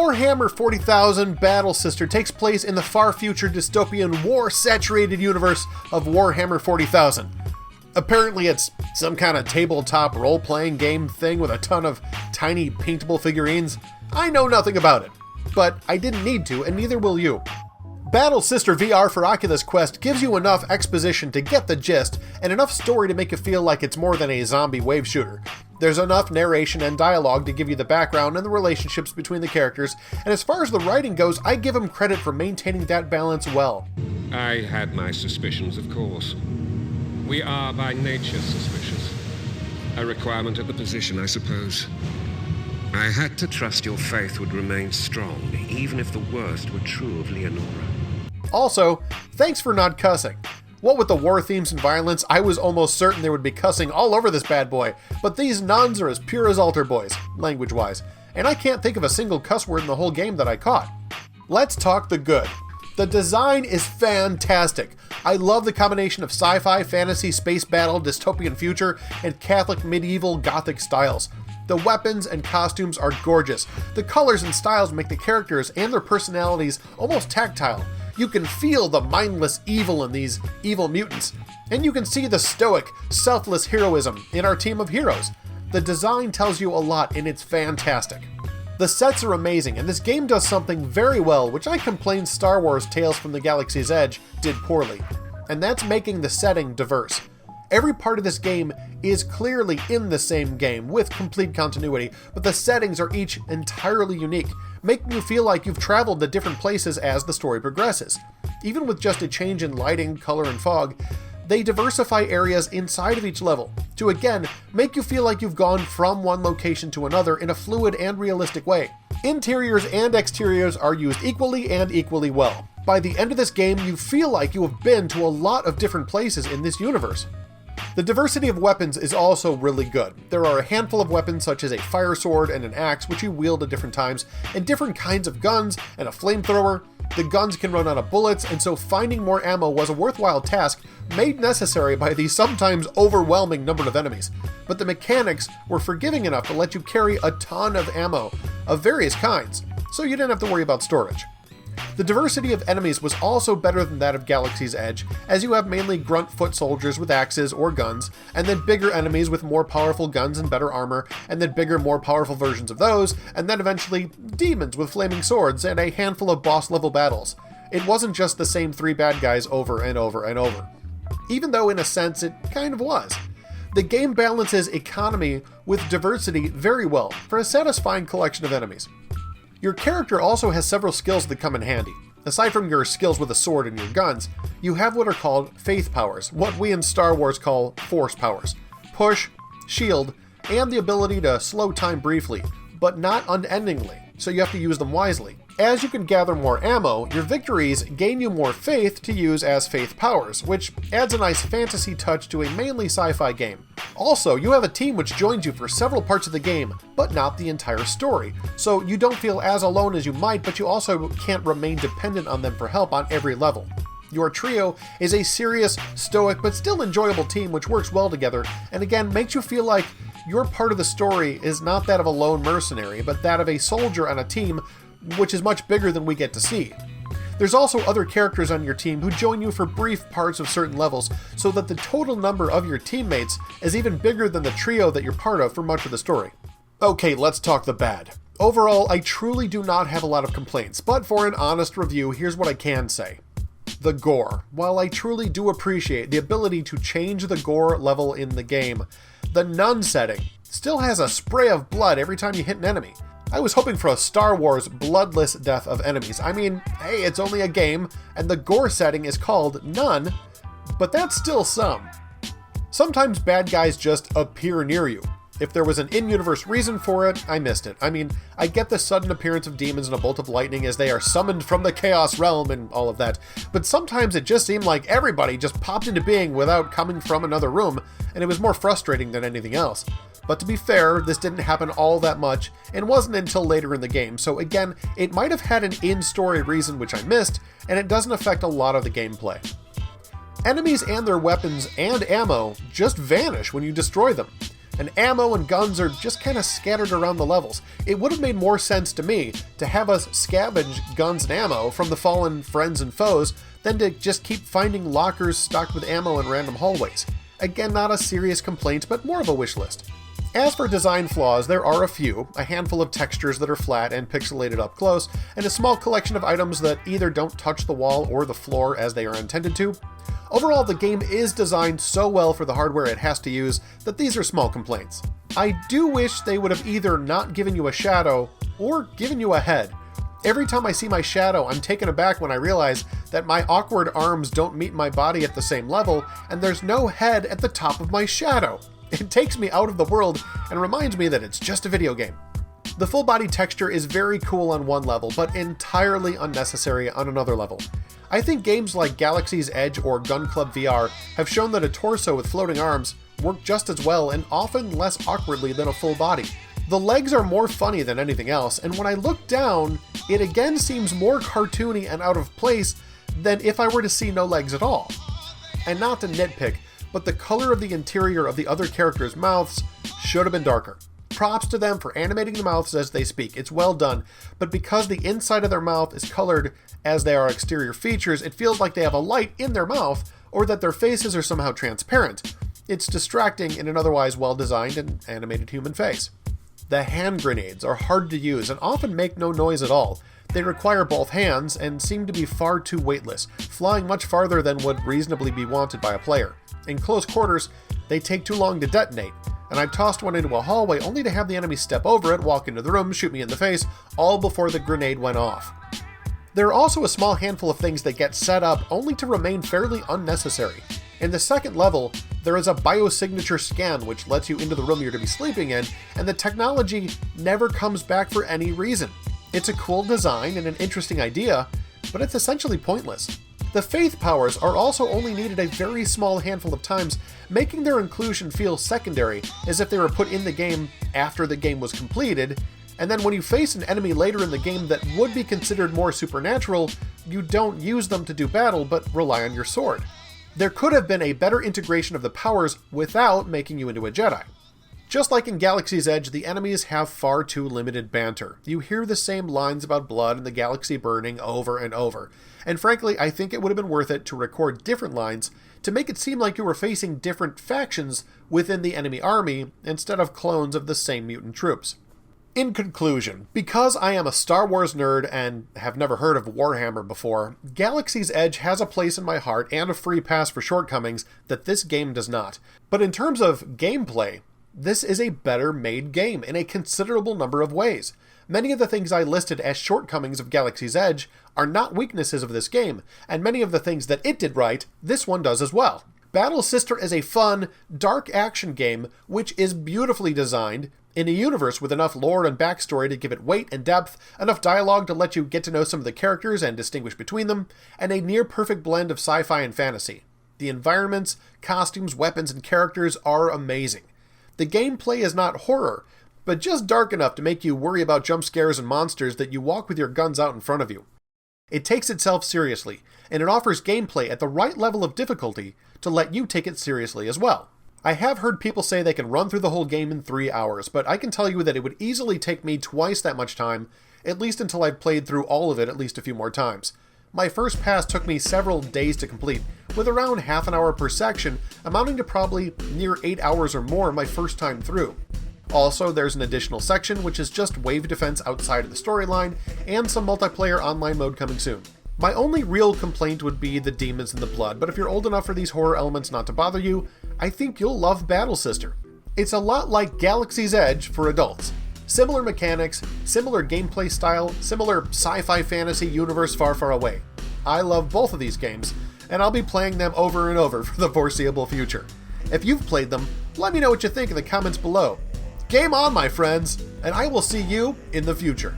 Warhammer 40,000 Battle Sister takes place in the far-future dystopian war-saturated universe of Warhammer 40,000. Apparently it's some kind of tabletop role-playing game thing with a ton of tiny paintable figurines. I know nothing about it, but I didn't need to, and neither will you. Battle Sister VR for Oculus Quest gives you enough exposition to get the gist, and enough story to make you feel like it's more than a zombie wave shooter. There's enough narration and dialogue to give you the background and the relationships between the characters, and as far as the writing goes, I give them credit for maintaining that balance well. I had my suspicions, of course. We are by nature suspicious. A requirement of the position, I suppose. I had to trust your faith would remain strong, even if the worst were true of Leonora. Also, thanks for not cussing. What with the war themes and violence, I was almost certain there would be cussing all over this bad boy, but these nuns are as pure as altar boys, language-wise, and I can't think of a single cuss word in the whole game that I caught. Let's talk the good. The design is fantastic. I love the combination of sci-fi, fantasy, space battle, dystopian future, and Catholic medieval Gothic styles. The weapons and costumes are gorgeous. The colors and styles make the characters and their personalities almost tactile. You can feel the mindless evil in these evil mutants, and you can see the stoic, selfless heroism in our team of heroes. The design tells you a lot, and it's fantastic. The sets are amazing, and this game does something very well, which I complained Star Wars Tales from the Galaxy's Edge did poorly, and that's making the setting diverse. Every part of this game is clearly in the same game, with complete continuity, but the settings are each entirely unique, making you feel like you've traveled to different places as the story progresses. Even with just a change in lighting, color, and fog, they diversify areas inside of each level, to again make you feel like you've gone from one location to another in a fluid and realistic way. Interiors and exteriors are used equally and equally well. By the end of this game, you feel like you have been to a lot of different places in this universe. The diversity of weapons is also really good. There are a handful of weapons such as a fire sword and an axe, which you wield at different times, and different kinds of guns and a flamethrower. The guns can run out of bullets, and so finding more ammo was a worthwhile task made necessary by the sometimes overwhelming number of enemies. But the mechanics were forgiving enough to let you carry a ton of ammo of various kinds, so you didn't have to worry about storage. The diversity of enemies was also better than that of Galaxy's Edge, as you have mainly grunt foot soldiers with axes or guns, and then bigger enemies with more powerful guns and better armor, and then bigger, more powerful versions of those, and then eventually demons with flaming swords and a handful of boss-level battles. It wasn't just the same 3 bad guys over and over and over. Even though in a sense it kind of was. The game balances economy with diversity very well for a satisfying collection of enemies. Your character also has several skills that come in handy. Aside from your skills with a sword and your guns, you have what are called faith powers, what we in Star Wars call force powers. Push, shield, and the ability to slow time briefly, but not unendingly, so you have to use them wisely. As you can gather more ammo, your victories gain you more faith to use as faith powers, which adds a nice fantasy touch to a mainly sci-fi game. Also, you have a team which joins you for several parts of the game, but not the entire story, so you don't feel as alone as you might, but you also can't remain dependent on them for help on every level. Your trio is a serious, stoic, but still enjoyable team which works well together, and again makes you feel like your part of the story is not that of a lone mercenary, but that of a soldier on a team which is much bigger than we get to see. There's also other characters on your team who join you for brief parts of certain levels, so that the total number of your teammates is even bigger than the trio that you're part of for much of the story. Okay, let's talk the bad. Overall, I truly do not have a lot of complaints, but for an honest review, here's what I can say. The gore. While I truly do appreciate the ability to change the gore level in the game, the nun setting still has a spray of blood every time you hit an enemy. I was hoping for a Star Wars bloodless death of enemies. I mean, hey, it's only a game, and the gore setting is called none, but that's still some. Sometimes bad guys just appear near you. If there was an in-universe reason for it, I missed it. I mean, I get the sudden appearance of demons and a bolt of lightning as they are summoned from the Chaos Realm and all of that, but sometimes it just seemed like everybody just popped into being without coming from another room, and it was more frustrating than anything else. But to be fair, this didn't happen all that much, and wasn't until later in the game, so again, it might have had an in-story reason which I missed, and it doesn't affect a lot of the gameplay. Enemies and their weapons and ammo just vanish when you destroy them. and ammo and guns are just kind of scattered around the levels. It would have made more sense to me to have us scavenge guns and ammo from the fallen friends and foes than to just keep finding lockers stocked with ammo in random hallways. Again, not a serious complaint, but more of a wish list. As for design flaws, there are a handful of textures that are flat and pixelated up close, and a small collection of items that either don't touch the wall or the floor as they are intended to. Overall, the game is designed so well for the hardware it has to use that these are small complaints. I do wish they would have either not given you a shadow or given you a head. Every time I see my shadow, I'm taken aback when I realize that my awkward arms don't meet my body at the same level, and there's no head at the top of my shadow. It takes me out of the world and reminds me that it's just a video game. The full body texture is very cool on one level, but entirely unnecessary on another level. I think games like Galaxy's Edge or Gun Club VR have shown that a torso with floating arms work just as well and often less awkwardly than a full body. The legs are more funny than anything else, and when I look down, it again seems more cartoony and out of place than if I were to see no legs at all. And not to nitpick, but the color of the interior of the other characters' mouths should have been darker. Props to them for animating the mouths as they speak. It's well done, but because the inside of their mouth is colored as they are exterior features, it feels like they have a light in their mouth or that their faces are somehow transparent. It's distracting in an otherwise well-designed and animated human face. The hand grenades are hard to use and often make no noise at all. They require both hands and seem to be far too weightless, flying much farther than would reasonably be wanted by a player. In close quarters, they take too long to detonate, and I tossed one into a hallway only to have the enemy step over it, walk into the room, shoot me in the face, all before the grenade went off. There are also a small handful of things that get set up only to remain fairly unnecessary. In the second level, there is a biosignature scan which lets you into the room you're to be sleeping in, and the technology never comes back for any reason. It's a cool design and an interesting idea, but it's essentially pointless. The faith powers are also only needed a very small handful of times, making their inclusion feel secondary, as if they were put in the game after the game was completed, and then when you face an enemy later in the game that would be considered more supernatural, you don't use them to do battle, but rely on your sword. There could have been a better integration of the powers without making you into a Jedi. Just like in Galaxy's Edge, the enemies have far too limited banter. You hear the same lines about blood and the galaxy burning over and over. And frankly, I think it would have been worth it to record different lines to make it seem like you were facing different factions within the enemy army instead of clones of the same mutant troops. In conclusion, because I am a Star Wars nerd and have never heard of Warhammer before, Galaxy's Edge has a place in my heart and a free pass for shortcomings that this game does not. But in terms of gameplay, this is a better made game in a considerable number of ways. Many of the things I listed as shortcomings of Galaxy's Edge are not weaknesses of this game, and many of the things that it did right, this one does as well. Battle Sister is a fun, dark action game which is beautifully designed, in a universe with enough lore and backstory to give it weight and depth, enough dialogue to let you get to know some of the characters and distinguish between them, and a near-perfect blend of sci-fi and fantasy. The environments, costumes, weapons, and characters are amazing. The gameplay is not horror, but just dark enough to make you worry about jump scares and monsters that you walk with your guns out in front of you. It takes itself seriously, and it offers gameplay at the right level of difficulty to let you take it seriously as well. I have heard people say they can run through the whole game in 3 hours, but I can tell you that it would easily take me twice that much time, at least until I've played through all of it at least a few more times. My first pass took me several days to complete, with around half an hour per section, amounting to probably near 8 hours or more my first time through. Also, there's an additional section which is just wave defense outside of the storyline, and some multiplayer online mode coming soon. My only real complaint would be the demons and the blood, but if you're old enough for these horror elements not to bother you, I think you'll love Battle Sister. It's a lot like Galaxy's Edge for adults. Similar mechanics, similar gameplay style, similar sci-fi fantasy universe far, far away. I love both of these games, and I'll be playing them over and over for the foreseeable future. If you've played them, let me know what you think in the comments below. Game on, my friends, and I will see you in the future.